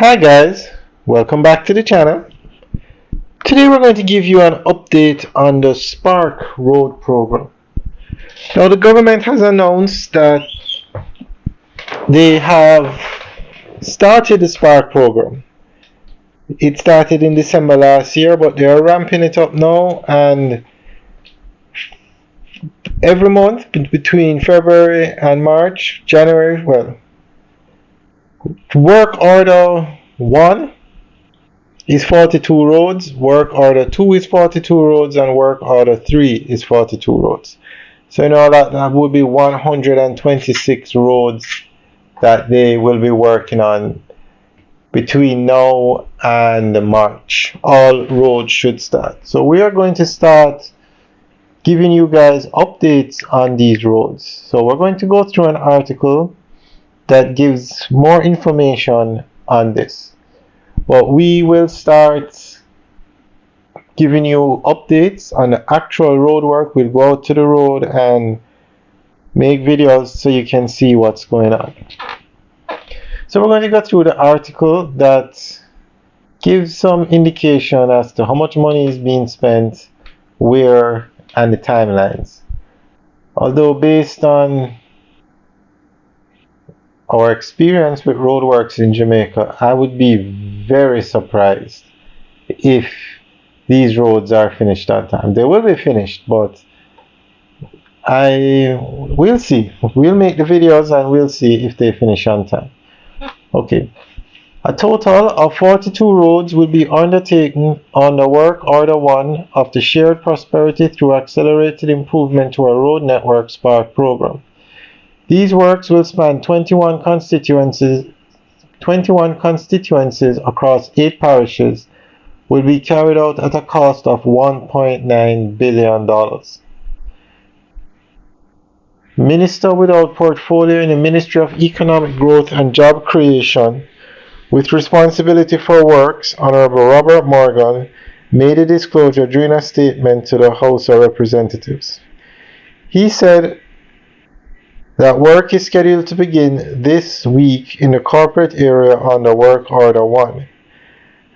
Hi guys, welcome back to the channel. Today we're going to give you an update on the Spark Road program. Now the government has announced that they have started the Spark program. It started in December last year, but they are ramping it up now, and every month between February and March, January, work order 1 is 42 roads, work order 2 is 42 roads, and work order 3 is 42 roads. So you know that would be 126 roads that they will be working on between now and March. All roads should start. So we are going to start giving you guys updates on these roads. So we're going to go through an article that gives more information on this. But we will start giving you updates on the actual road work. We'll go out to the road and make videos so you can see what's going on. So we're going to go through the article that gives some indication as to how much money is being spent, where, and the timelines. Although based on our experience with roadworks in Jamaica, I would be very surprised if these roads are finished on time. They will be finished, but we'll see. We'll make the videos and we'll see if they finish on time. Okay. A total of 42 roads will be undertaken under Work Order 1 of the Shared Prosperity through Accelerated Improvement to our Road Network Spark program. These works will span 21 constituencies across 8 parishes, will be carried out at a cost of $1.9 billion. Minister without portfolio in the Ministry of Economic Growth and Job Creation, with responsibility for works, Honorable Robert Morgan, made a disclosure during a statement to the House of Representatives. He said that work is scheduled to begin this week in the corporate area under Work Order 1.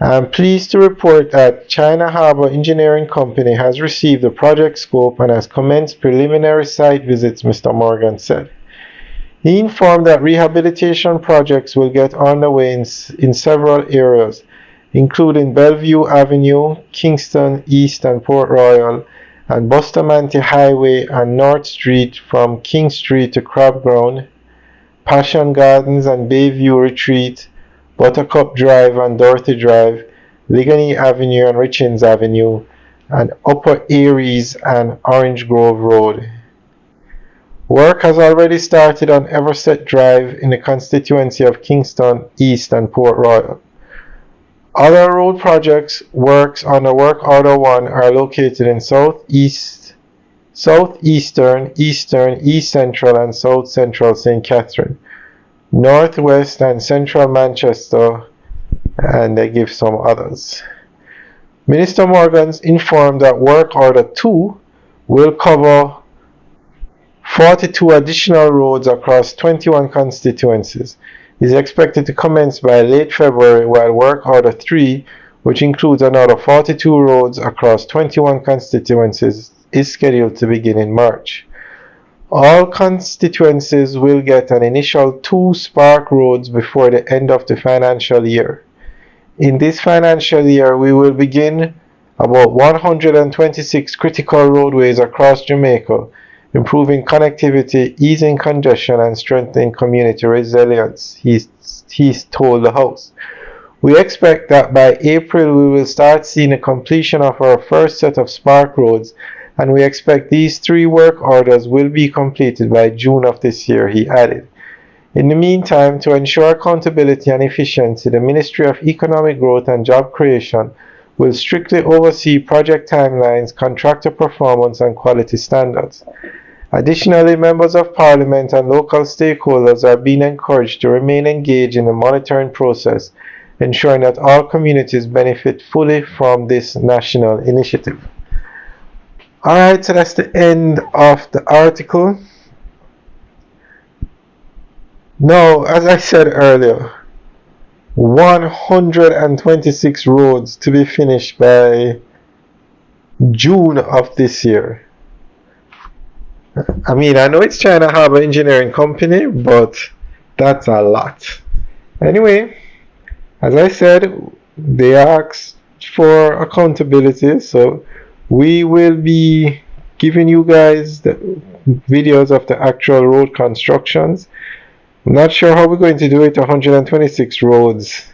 I am pleased to report that China Harbour Engineering Company has received the project scope and has commenced preliminary site visits, Mr. Morgan said. He informed that rehabilitation projects will get underway in several areas, including Bellevue Avenue, Kingston East and Port Royal, and Bustamante Highway and North Street from King Street to Crab Ground, Passion Gardens and Bayview Retreat, Buttercup Drive and Dorothy Drive, Ligony Avenue and Richings Avenue, and Upper Aries and Orange Grove Road. Work has already started on Everset Drive in the constituency of Kingston East and Port Royal. Other road projects works under Work Order 1 are located in Southeastern, Eastern, East Central and South Central St. Catherine, Northwest and Central Manchester, and they give some others. Minister Morgans informed that Work Order 2 will cover 42 additional roads across 21 constituencies. Is expected to commence by late February, while Work Order 3, which includes another 42 roads across 21 constituencies, is scheduled to begin in March. All constituencies will get an initial 2 Spark roads before the end of the financial year. In this financial year, we will begin about 126 critical roadways across Jamaica, improving connectivity, easing congestion, and strengthening community resilience, he's told the House. We expect that by April we will start seeing the completion of our first set of Spark roads, and we expect these 3 work orders will be completed by June of this year, he added. In the meantime, to ensure accountability and efficiency, the Ministry of Economic Growth and Job Creation will strictly oversee project timelines, contractor performance, and quality standards. Additionally, members of Parliament and local stakeholders are being encouraged to remain engaged in the monitoring process, ensuring that all communities benefit fully from this national initiative. Alright, so that's the end of the article. Now, as I said earlier, 126 roads to be finished by June of this year. I mean, I know it's China Harbor Engineering Company, but that's a lot. Anyway, as I said, they asked for accountability, so we will be giving you guys the videos of the actual road constructions. I'm not sure how we're going to do it. 126 roads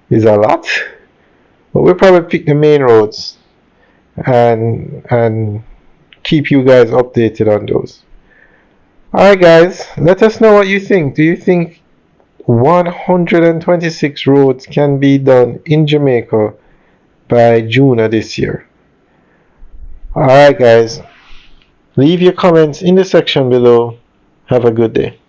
is a lot, but we'll probably pick the main roads and keep you guys updated on those. Alright guys, let us know what you think. Do you think 126 roads can be done in Jamaica by June of this year? Alright guys, leave your comments in the section below. Have a good day.